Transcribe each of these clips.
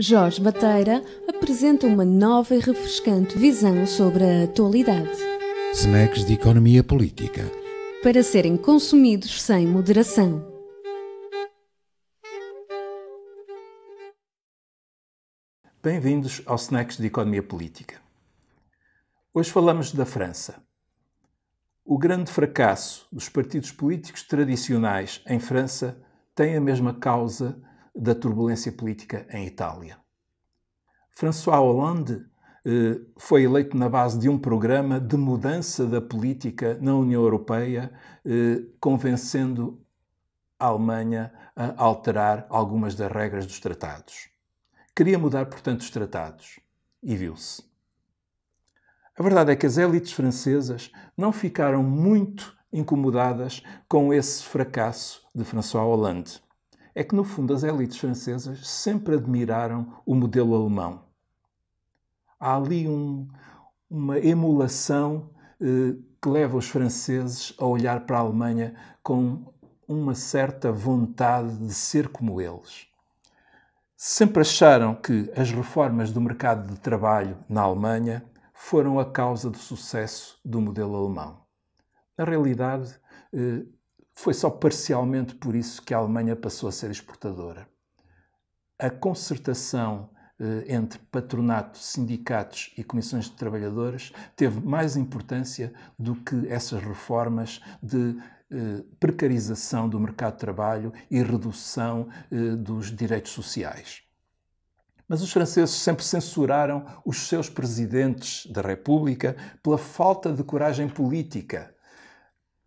Jorge Bateira apresenta uma nova e refrescante visão sobre a atualidade. Snacks de economia política. Para serem consumidos sem moderação. Bem-vindos ao Snacks de Economia Política. Hoje falamos da França. O grande fracasso dos partidos políticos tradicionais em França tem a mesma causa da turbulência política em Itália. François Hollande foi eleito na base de um programa de mudança da política na União Europeia, convencendo a Alemanha a alterar algumas das regras dos tratados. Queria mudar, portanto, os tratados. E viu-se. A verdade é que as élites francesas não ficaram muito incomodadas com esse fracasso de François Hollande. É que, no fundo, as élites francesas sempre admiraram o modelo alemão. Há ali uma emulação que leva os franceses a olhar para a Alemanha com uma certa vontade de ser como eles. Sempre acharam que as reformas do mercado de trabalho na Alemanha foram a causa do sucesso do modelo alemão. Na realidade, foi só parcialmente por isso que a Alemanha passou a ser exportadora. A concertação entre patronato, sindicatos e comissões de trabalhadores teve mais importância do que essas reformas de precarização do mercado de trabalho e redução dos direitos sociais. Mas os franceses sempre censuraram os seus presidentes da República pela falta de coragem política.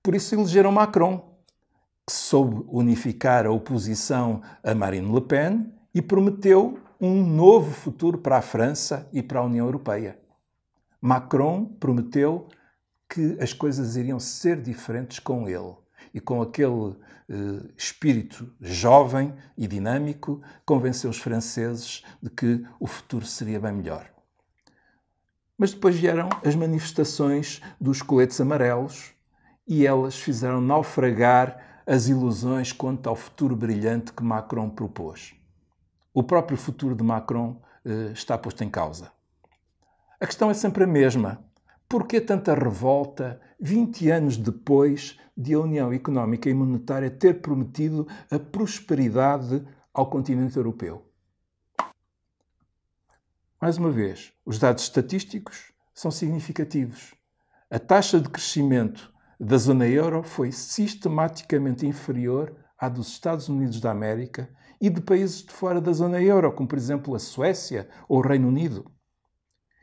Por isso elegeram Macron, que soube unificar a oposição a Marine Le Pen e prometeu um novo futuro para a França e para a União Europeia. Macron prometeu que as coisas iriam ser diferentes com ele e com aquele espírito jovem e dinâmico convenceu os franceses de que o futuro seria bem melhor. Mas depois vieram as manifestações dos coletes amarelos e elas fizeram naufragar as ilusões quanto ao futuro brilhante que Macron propôs. O próprio futuro de Macron está posto em causa. A questão é sempre a mesma. Por que tanta revolta 20 anos depois de a União Económica e Monetária ter prometido a prosperidade ao continente europeu? Mais uma vez, os dados estatísticos são significativos. A taxa de crescimento da zona euro foi sistematicamente inferior à dos Estados Unidos da América e de países de fora da zona euro, como por exemplo a Suécia ou o Reino Unido.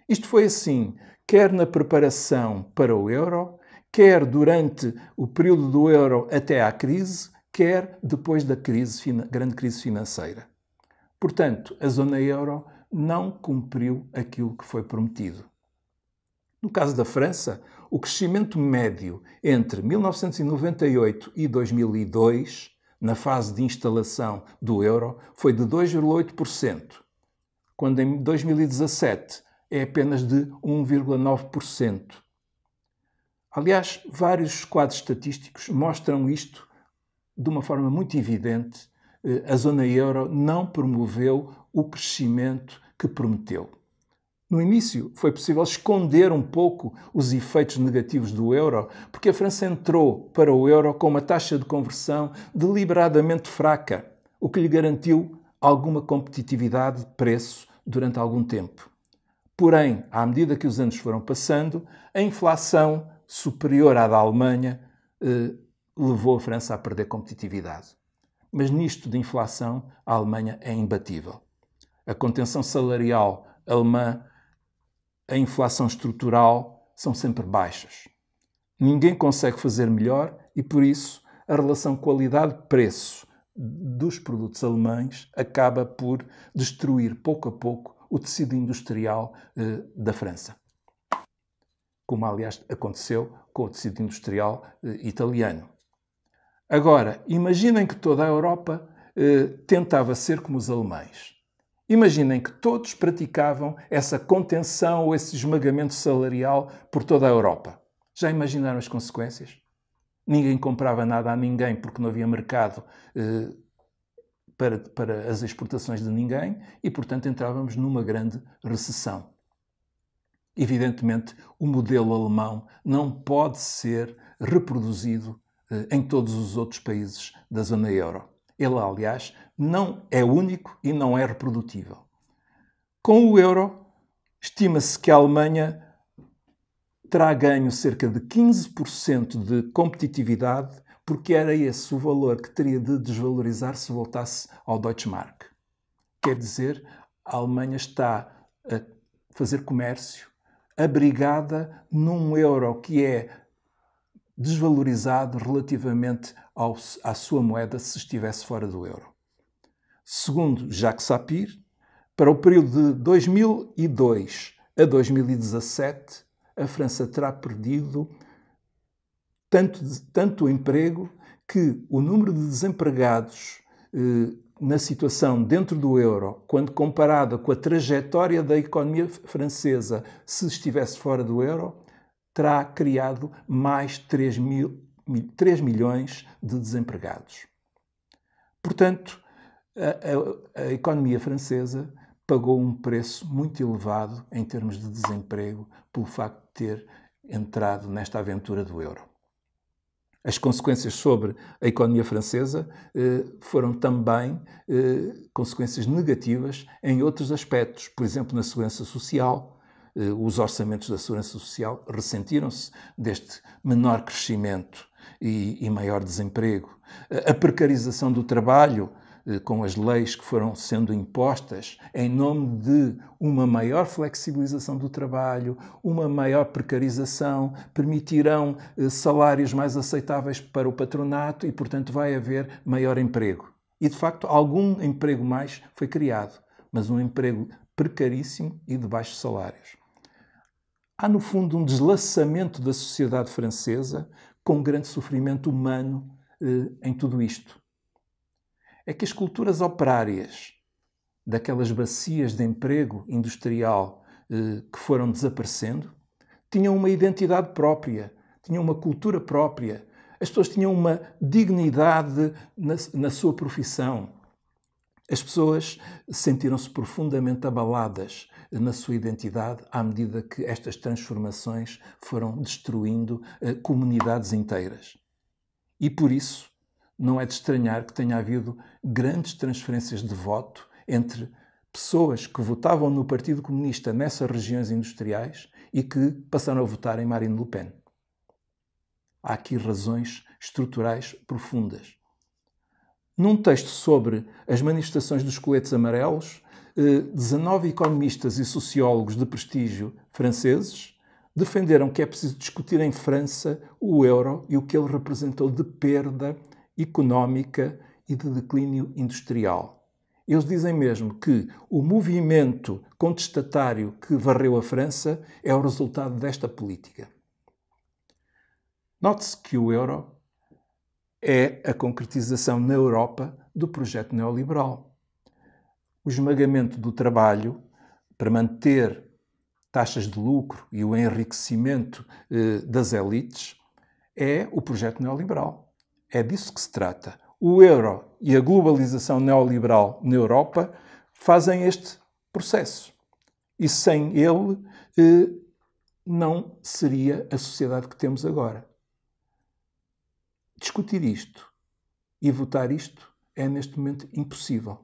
Isto foi assim, quer na preparação para o euro, quer durante o período do euro até à crise, quer depois da grande crise financeira. Portanto, a zona euro não cumpriu aquilo que foi prometido. No caso da França, o crescimento médio entre 1998 e 2002, na fase de instalação do euro, foi de 2,8%, quando em 2017 é apenas de 1,9%. Aliás, vários quadros estatísticos mostram isto de uma forma muito evidente. A zona euro não promoveu o crescimento que prometeu. No início, foi possível esconder um pouco os efeitos negativos do euro, porque a França entrou para o euro com uma taxa de conversão deliberadamente fraca, o que lhe garantiu alguma competitividade de preço durante algum tempo. Porém, à medida que os anos foram passando, a inflação superior à da Alemanha levou a França a perder competitividade. Mas nisto de inflação, a Alemanha é imbatível. A contenção salarial alemã, a inflação estrutural são sempre baixas. Ninguém consegue fazer melhor e, por isso, a relação qualidade-preço dos produtos alemães acaba por destruir, pouco a pouco, o tecido industrial da França. Como, aliás, aconteceu com o tecido industrial italiano. Agora, imaginem que toda a Europa tentava ser como os alemães. Imaginem que todos praticavam essa contenção ou esse esmagamento salarial por toda a Europa. Já imaginaram as consequências? Ninguém comprava nada a ninguém porque não havia mercado para as exportações de ninguém e, portanto, entrávamos numa grande recessão. Evidentemente, o modelo alemão não pode ser reproduzido em todos os outros países da zona euro. Ele, aliás, não é único e não é reprodutível. Com o euro, estima-se que a Alemanha terá ganho cerca de 15% de competitividade, porque era esse o valor que teria de desvalorizar se voltasse ao Deutschmark. Quer dizer, a Alemanha está a fazer comércio abrigada num euro que é desvalorizado relativamente à sua moeda se estivesse fora do euro. Segundo Jacques Sapir, para o período de 2002 a 2017, a França terá perdido tanto o emprego que o número de desempregados na situação dentro do euro, quando comparada com a trajetória da economia francesa se estivesse fora do euro, terá criado mais 3 milhões de desempregados. Portanto, a economia francesa pagou um preço muito elevado em termos de desemprego pelo facto de ter entrado nesta aventura do euro. As consequências sobre a economia francesa foram também consequências negativas em outros aspectos. Por exemplo, na segurança social, os orçamentos da segurança social ressentiram-se deste menor crescimento e maior desemprego. A precarização do trabalho, com as leis que foram sendo impostas em nome de uma maior flexibilização do trabalho, uma maior precarização, permitirão salários mais aceitáveis para o patronato e, portanto, vai haver maior emprego. E, de facto, algum emprego mais foi criado, mas um emprego precaríssimo e de baixos salários. Há, no fundo, um deslaçamento da sociedade francesa com grande sofrimento humano em tudo isto. É que as culturas operárias daquelas bacias de emprego industrial que foram desaparecendo tinham uma identidade própria, tinham uma cultura própria. As pessoas tinham uma dignidade na sua profissão. As pessoas sentiram-se profundamente abaladas na sua identidade à medida que estas transformações foram destruindo comunidades inteiras. E por isso, não é de estranhar que tenha havido grandes transferências de voto entre pessoas que votavam no Partido Comunista nessas regiões industriais e que passaram a votar em Marine Le Pen. Há aqui razões estruturais profundas. Num texto sobre as manifestações dos coletes amarelos, 19 economistas e sociólogos de prestígio franceses defenderam que é preciso discutir em França o euro e o que ele representou de perda económica e de declínio industrial. Eles dizem mesmo que o movimento contestatário que varreu a França é o resultado desta política. Note-se que o euro é a concretização na Europa do projeto neoliberal. O esmagamento do trabalho para manter taxas de lucro e o enriquecimento das elites é o projeto neoliberal. É disso que se trata. O euro e a globalização neoliberal na Europa fazem este processo. E sem ele não seria a sociedade que temos agora. Discutir isto e votar isto é neste momento impossível.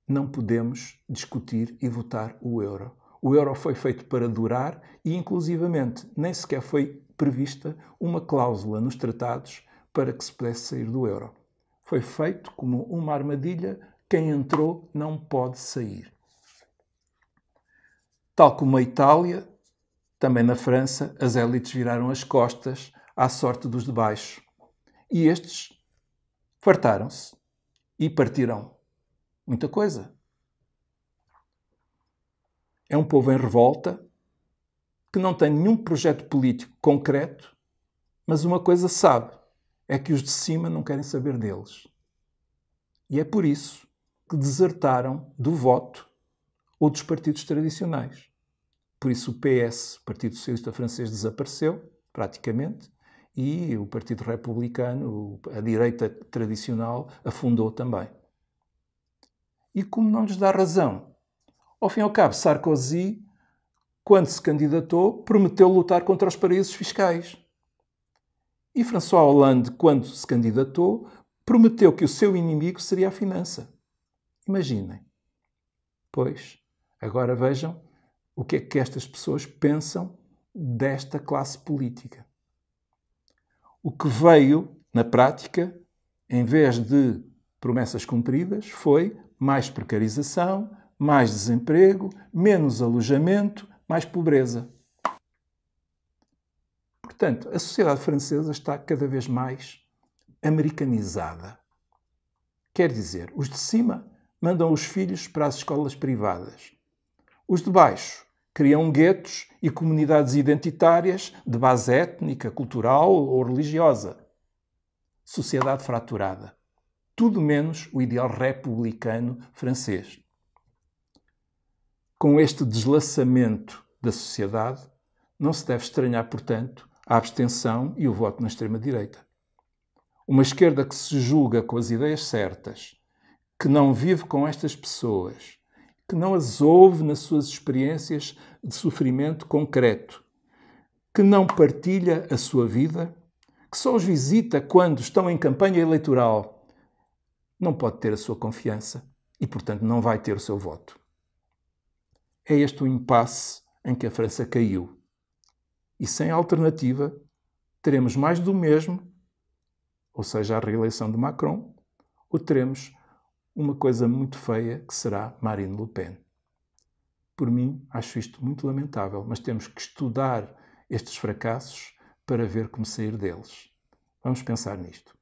Não podemos discutir e votar o euro. O euro foi feito para durar e, inclusivamente, nem sequer foi prevista uma cláusula nos tratados para que se pudesse sair do euro. Foi feito como uma armadilha, quem entrou não pode sair. Tal como a Itália, também na França, as elites viraram as costas à sorte dos de baixo. E estes fartaram-se e partiram muita coisa. É um povo em revolta que não tem nenhum projeto político concreto, mas uma coisa sabe, é que os de cima não querem saber deles. E é por isso que desertaram do voto ou dos partidos tradicionais. Por isso o PS, o Partido Socialista Francês, desapareceu, praticamente, e o Partido Republicano, a direita tradicional, afundou também. e como não lhes dá razão. Ao fim e ao cabo, Sarkozy, quando se candidatou, prometeu lutar contra os paraísos fiscais. E François Hollande, quando se candidatou, prometeu que o seu inimigo seria a finança. Imaginem. Pois, agora vejam o que é que estas pessoas pensam desta classe política. O que veio, na prática, em vez de promessas cumpridas, foi mais precarização, mais desemprego, menos alojamento, mais pobreza. Portanto, a sociedade francesa está cada vez mais americanizada. Quer dizer, os de cima mandam os filhos para as escolas privadas. Os de baixo criam guetos e comunidades identitárias de base étnica, cultural ou religiosa. Sociedade fraturada. Tudo menos o ideal republicano francês. Com este deslaçamento da sociedade, não se deve estranhar, portanto, a abstenção e o voto na extrema-direita. Uma esquerda que se julga com as ideias certas, que não vive com estas pessoas, que não as ouve nas suas experiências de sofrimento concreto, que não partilha a sua vida, que só os visita quando estão em campanha eleitoral, não pode ter a sua confiança e, portanto, não vai ter o seu voto. É este o impasse em que a França caiu. E sem alternativa, teremos mais do mesmo, ou seja, a reeleição de Macron, ou teremos uma coisa muito feia que será Marine Le Pen. Por mim, acho isto muito lamentável, mas temos que estudar estes fracassos para ver como sair deles. Vamos pensar nisto.